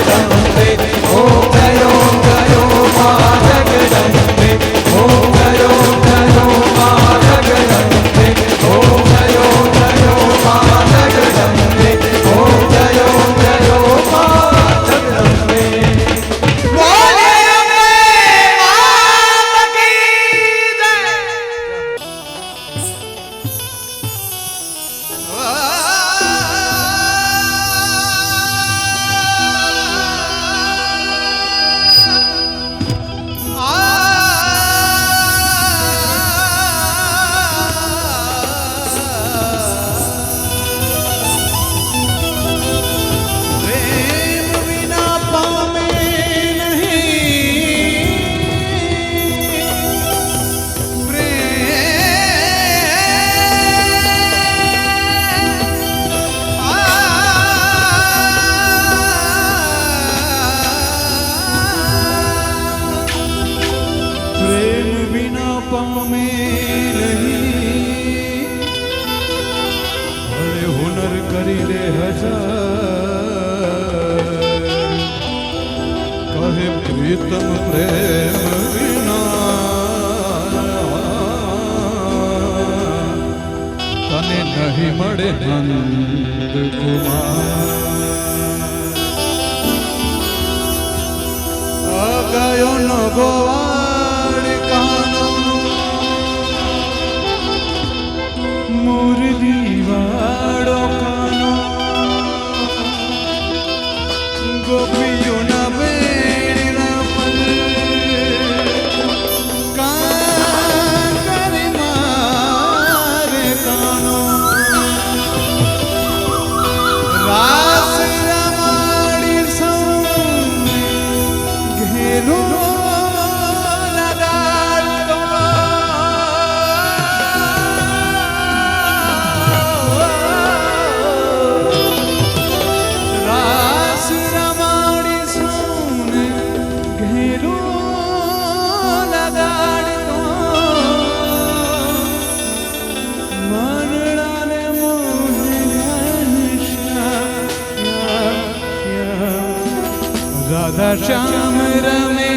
जगदम्बे ओम जयो जयो मां जगदम्बे ओम जयो जयो मां जगदम्बे ओम जयो जयो मां जगदम्बे ओम जयो जयो मां जगदम्बे बोले अम्बे माता की जय। प्रेम बिना पावे नहीं प्रेम बिना पावे नहीं भले हुनर करी ले हजार कहे प्रीतम प्रेम बिना तने नहीं મળે નંદ કુમાર ગયો નો ગોવાડ કાનો મુરલી વાળો કાનો ગોપીઓના બેડીના પલ કાંકરી મારે કાનો રાસ રમાડી સૌને ઘેરો લગાડતો રાસ રમાડી સૌને ઘેરો લગાડતો મરણાને મોહે રાધા શ્યામ રમે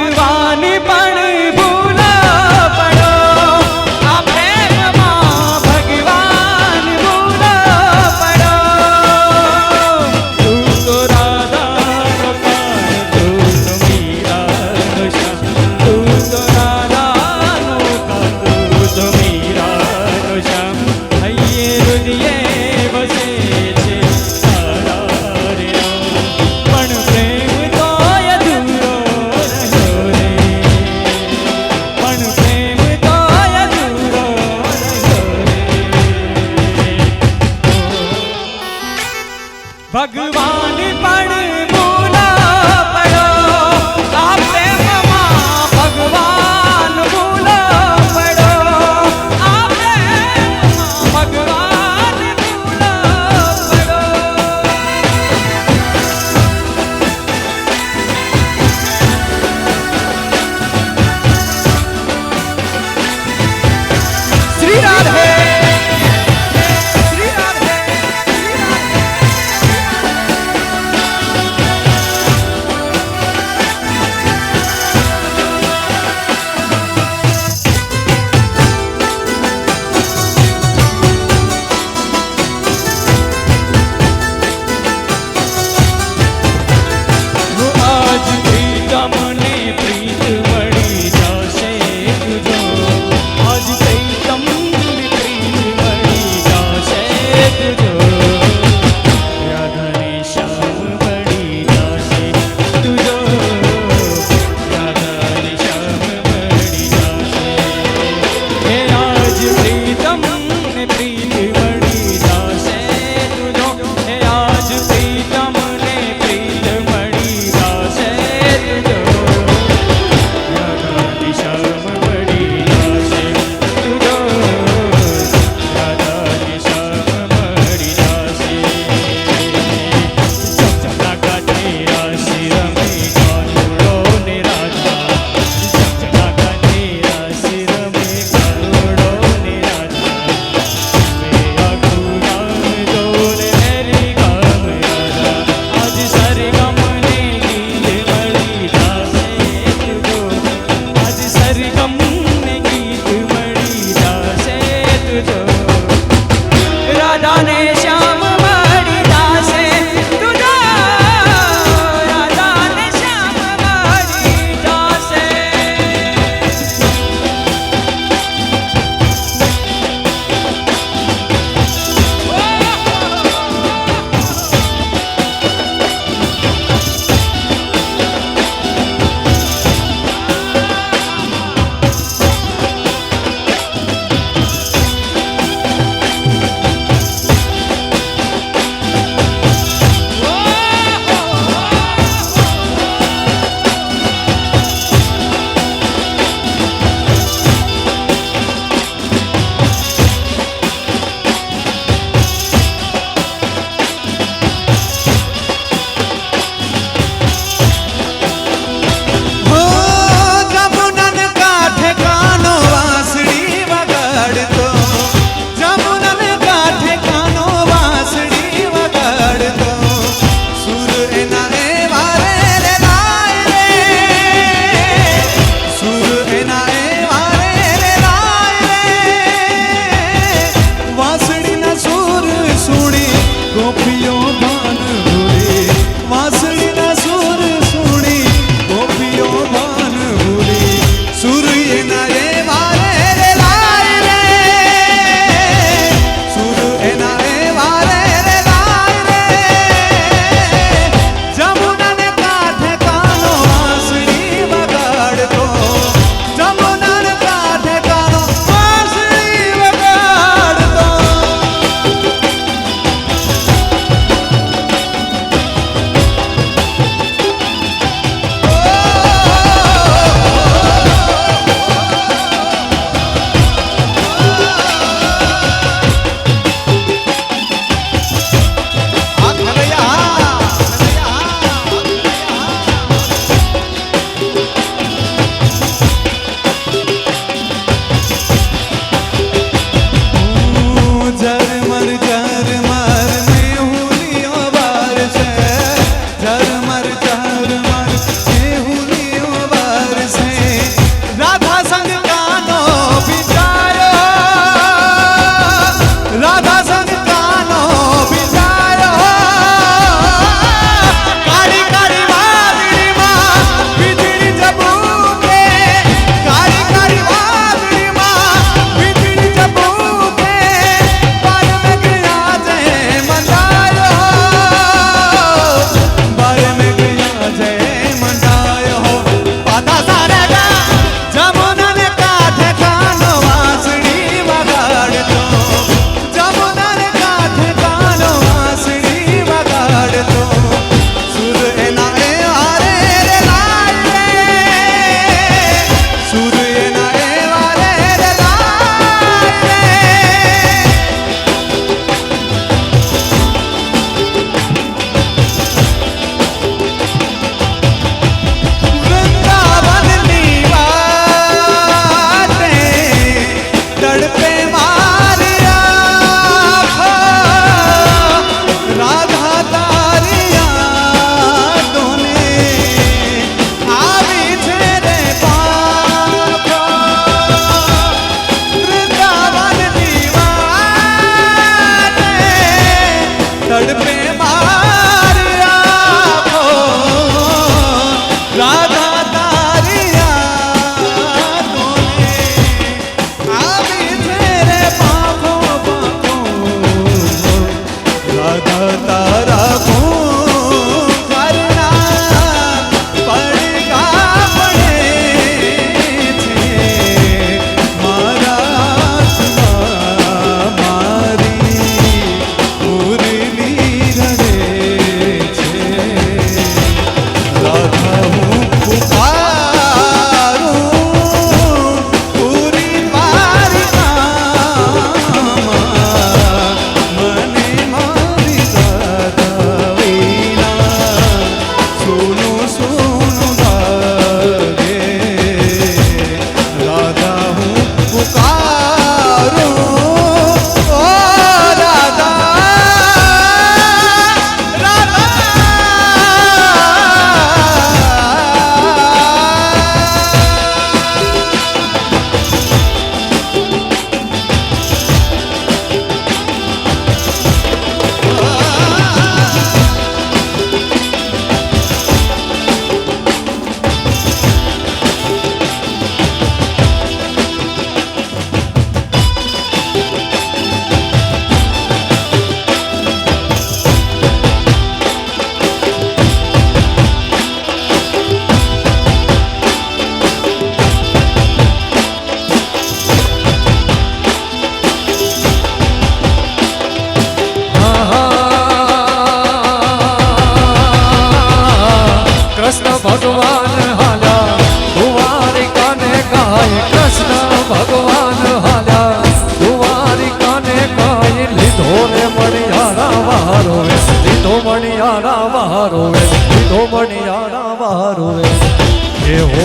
ભગવાન પણ ભૂલા પડો, આ પ્રેમમાં ભગવાન ભૂલા પડો. તું તો રાધાનો કાન, તું તો મીરાનો શ્યામ, તું તો રાધાનો કાન, તું તો મીરાનો શ્યામ. હૈયે રુદિયે વસે છે તારા રે નામ, પણ પ્રેમ તો અધૂરો રહ્યો રે.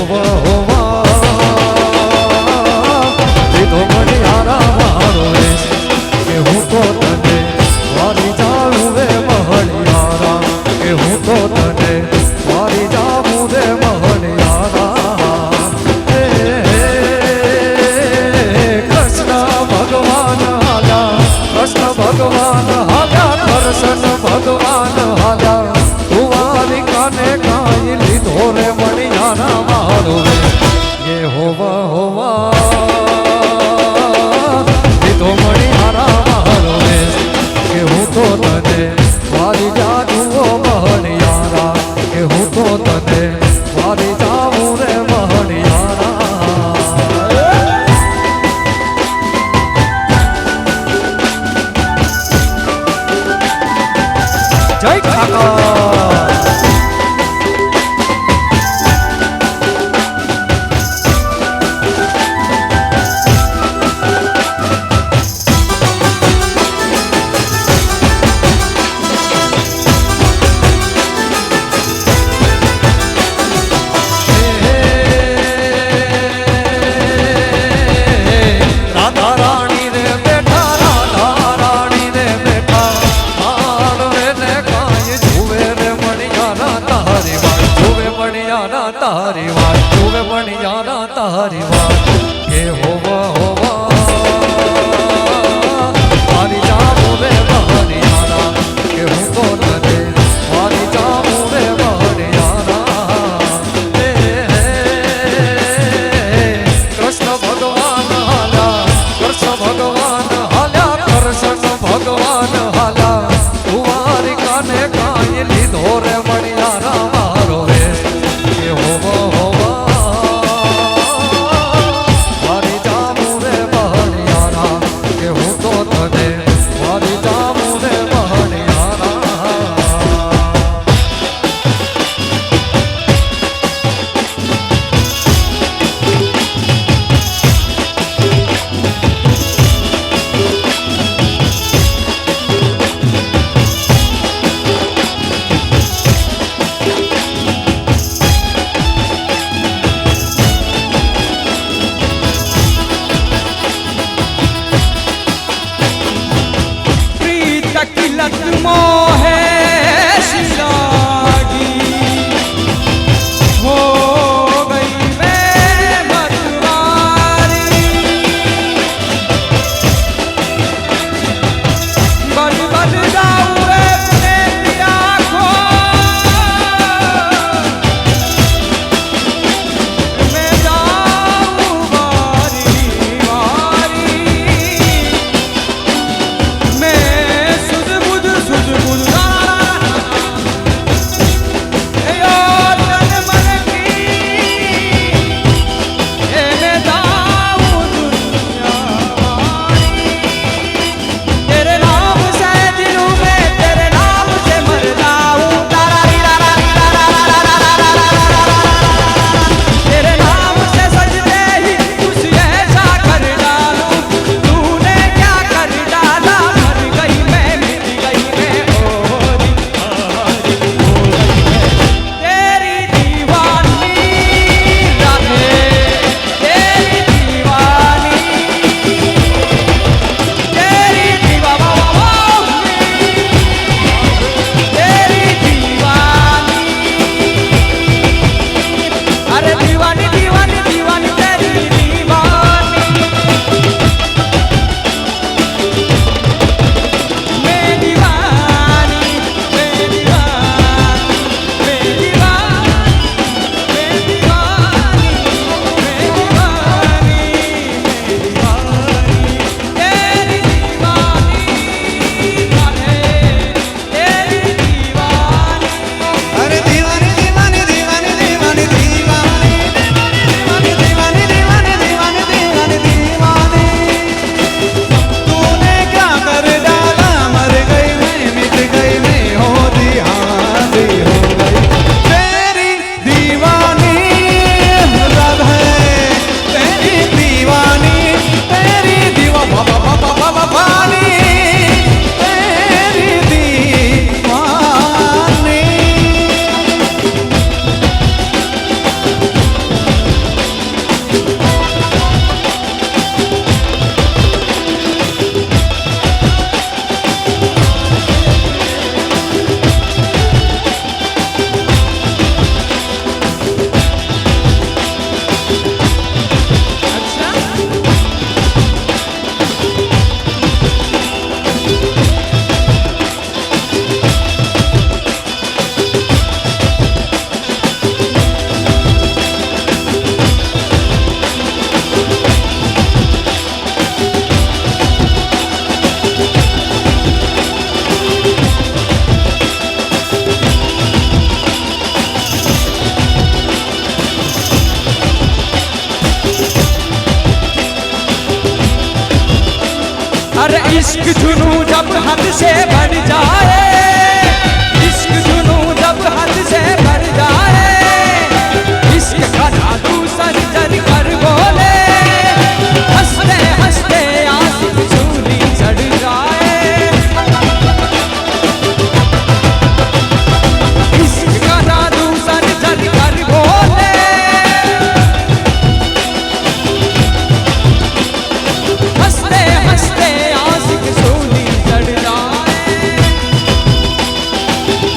હોવા હોવા લીધો મણિયારા મારો વેશ કે હું તો તને વારી જાઉં રે મહણિયારા કે હું તો તને વારી જાઉં રે મહણિયારા હે કૃષ્ણ ભગવાન હાલ્યા કૃષ્ણ ભગવાન હાલ્યા કૃષ્ણ ભગવાન હાલ્યા તુવારી કાને કાઈ લીધો રે મણિયારા મારો એ હોવા હોવા લીધો મણિયારા મારો કે હું તો તને વારી જાઉં ઓ મહણિયારા કે હું તો તને વારી જાઉં રે મહણિયારા જય ઠાકર રાધા રાણી રે બેઠા રાધા રાણી રે બેઠા માળવે ને કાંઈ જુએ રે મણિયારા તારી વાત જુએ મણિયારા તારી વાત જુએ મણિયારા તારી વાત કે હોવા હોવા મારી જાઉં રે મહણિયારા કે હું તો તને મારી જાઉં રે મહણિયારા હે કૃષ્ણ ભગવાન હાલ્યા કૃષ્ણ ભગવાન હાલ્યા કૃષ્ણ ભગવાન હાલ્યા કુંવારી કાને કાંઈ લીધો રે મણિયારા મારો વેશ કે હોવા હોવા इश्क जुनू जब हद से बढ़ जाए, इश्क जुनू जब हद से बढ़ जाए, इश्क का जादू सर्जर कर बोले, हंसते हंसते आशिक सूली चढ़ जाए। इश्क का जादू सर्जर कर बोले, हंसते हंसते आशिक सूली चढ़ जाए।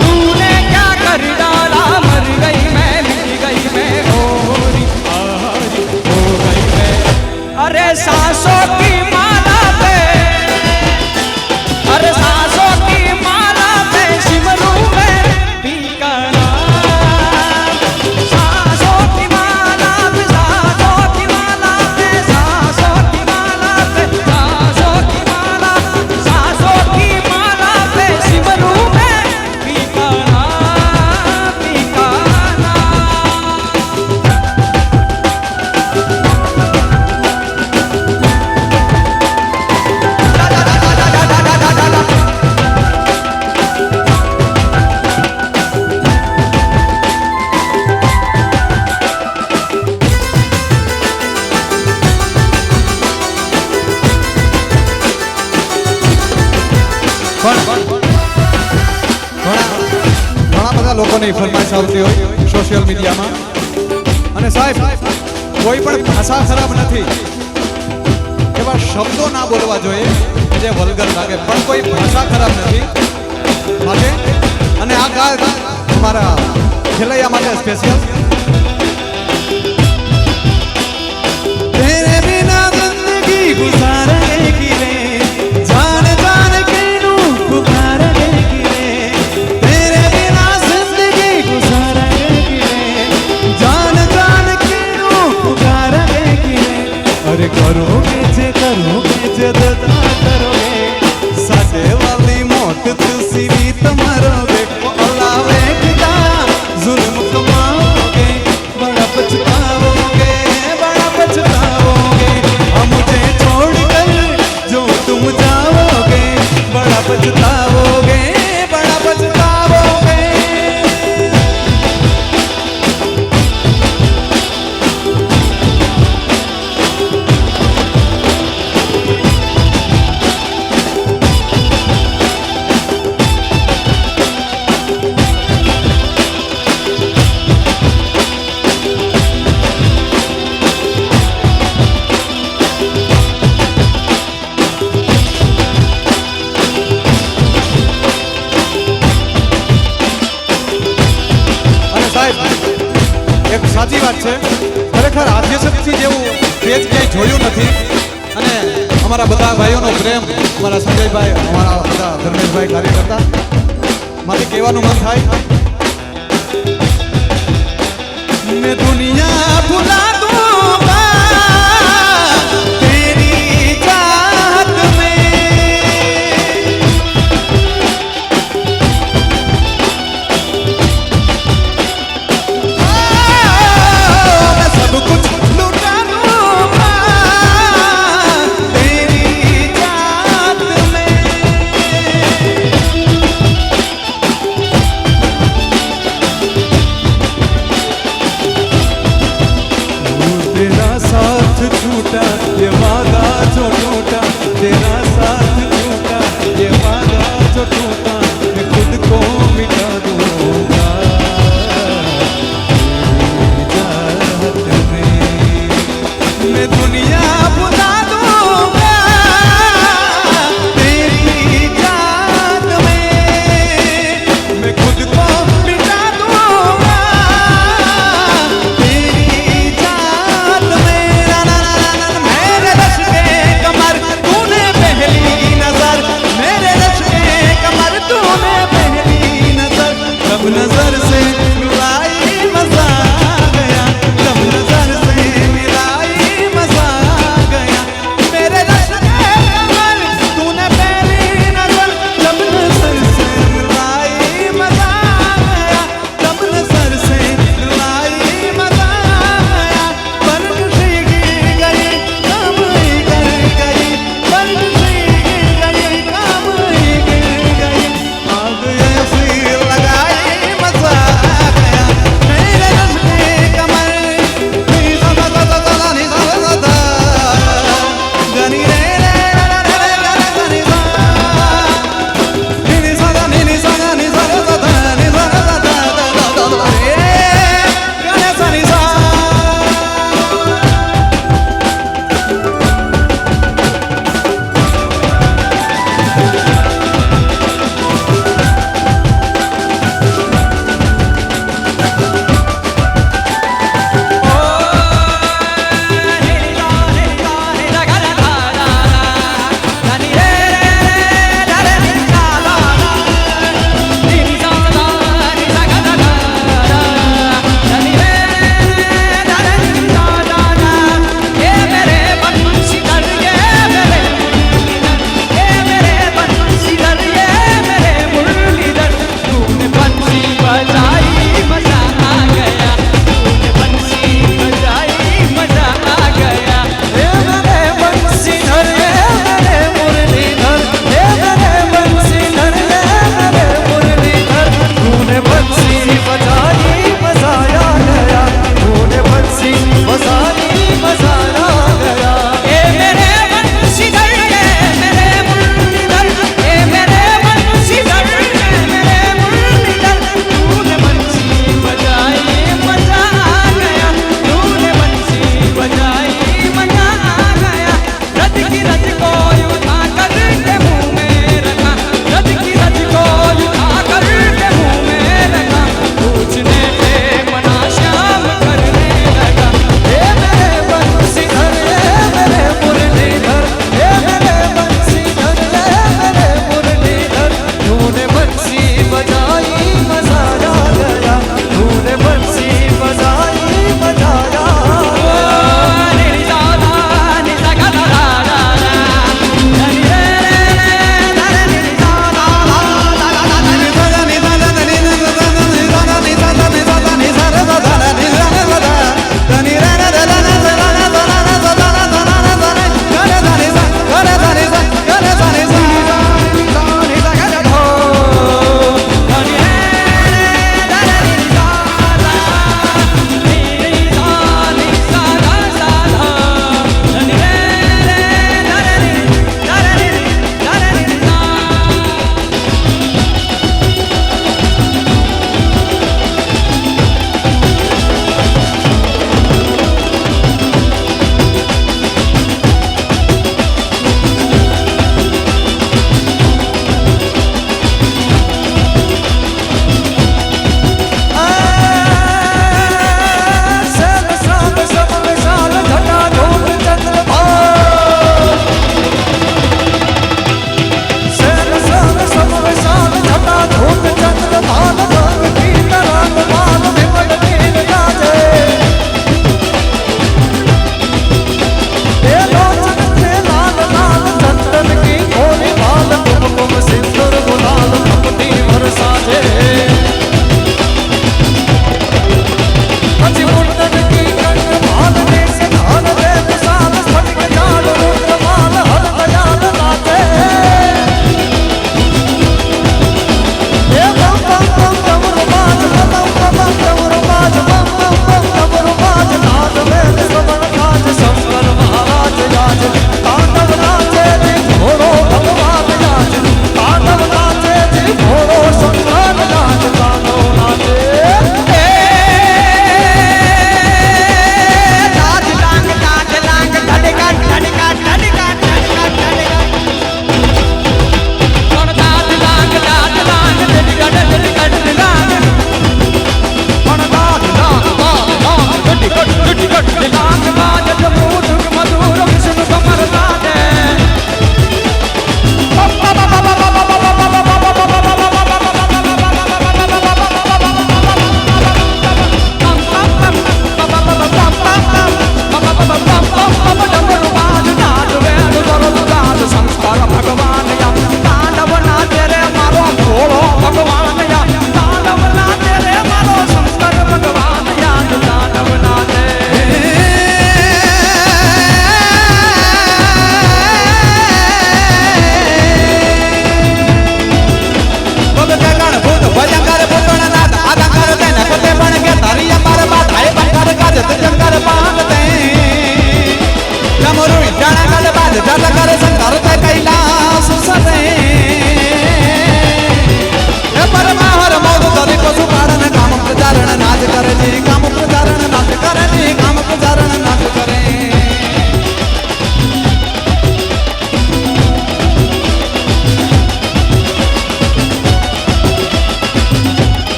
तूने क्या कर डाला, मर गई मैं, मिट गई मैं, होरी हारी हो गई मैं। अरे सांसों की माला पे, अरे सांसों की माला पे सिमरूं मैं टीका नाम। सांसों की माला पे, सांसों की माला पे, सांसों की माला पे, सांसों की माला, सांसों की माला पे सिमरूं मैं टीका नाम, टीका नाम। ઘણા બધા લોકોની ફરમાઈશ આવતી હોય સોશિયલ મીડિયામાં, અને સાહેબ કોઈ પણ ભાષા ખરાબ નથી, એવા શબ્દો ના બોલવા જોઈએ કે જે વલ્ગર લાગે, પણ કોઈ ભાષા ખરાબ નથી માટે, અને આ ગાય અમારા ખેલૈયા માટે સ્પેશિયલ। तेरे बिना जिंदगी गुजारेगी रे, जान जान के नू पुकारेगी रे। तेरे बिना जिंदगी गुजारेगी रे, जान जान के नू पुकारेगी रे। अरे करोगे जे दता करोगे, साडे वाली मौत तुसी भी तमारोगे। ओलावे किदा जुल्म कमाओगे, बड़ा पछताओगे, बड़ा पछताओगे। और मुझे छोड़कर जो तुम जाओगे, बड़ा पछताओगे, बड़ा पछताओगे। અને સાહેબ એક સાચી વાત છે, ખરેખર આદ્યશક્તિ જેવું પેજ ક્યાંય જોયું નથી, અને અમારા બધા ભાઈઓનો પ્રેમ, અમારા સંજયભાઈ, અમારા બધા ધર્મેશભાઈ કાર્યકર્તા મારી કહેવાનું મન થાય। मैं दुनिया भुला दूंगा तेरी चाहत में। मैं सब कुछ लुटा दूंगा तेरी चाहत में। तेरा साथ छूटा ये वादा जो टूटा, तेरा साथ छूटा ये वादा जो टूटा, मैं खुद को मिटा दूंगा तेरी चाहत में। मैं दुनिया भुला दूंगा तेरी चाहत में, मैं खुद को मिटा दूंगा तेरी चाहत में। ना ना ना ना, मेरे रश के कमर तूने पहली नजर, मेरे रश के कमर तूने पहली नजर, तब नजर से मिलाई मजा आ गया, तब नजर से मिलाई मजा आ गया।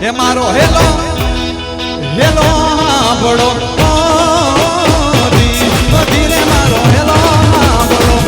હે મારો હેલો હેલો બડો ધીરે મારો હેલો બડો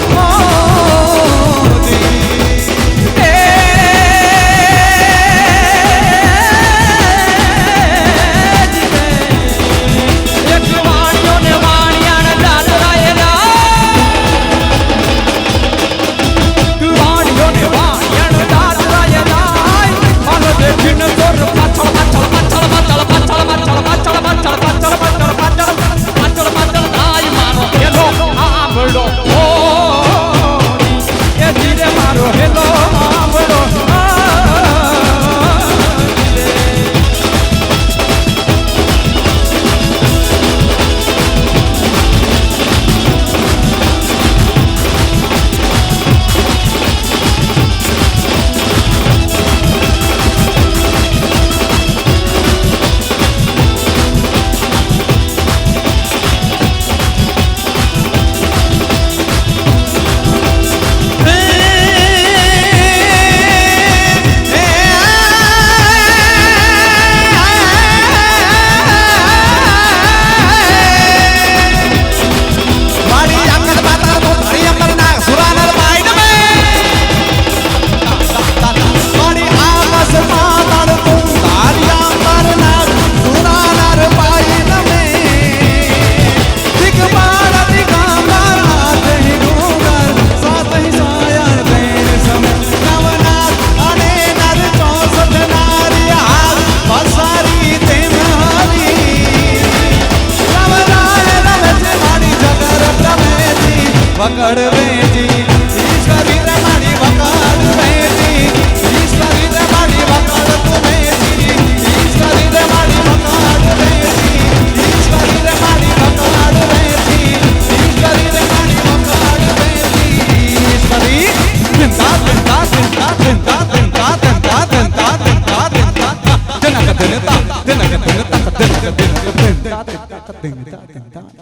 વકડ વેજી ઈશ્વરી રમાડી વકડ વેજી ઈશ્વરી રમાડી વકડ તું વેજી ઈશ્વરી રમાડી વકડ વેજી ઈશ્વરી રમાડી વકડ વેજી ઈશ્વરી રમાડી વકડ વેજી ઈશ્વરી જિંદા જિંદા જિંદા જિંદા જિંદા જિંદા જિંદા જિંદા જિંદા જનક દિનતા જનક દિનતા જનક દિનતા જનક દિનતા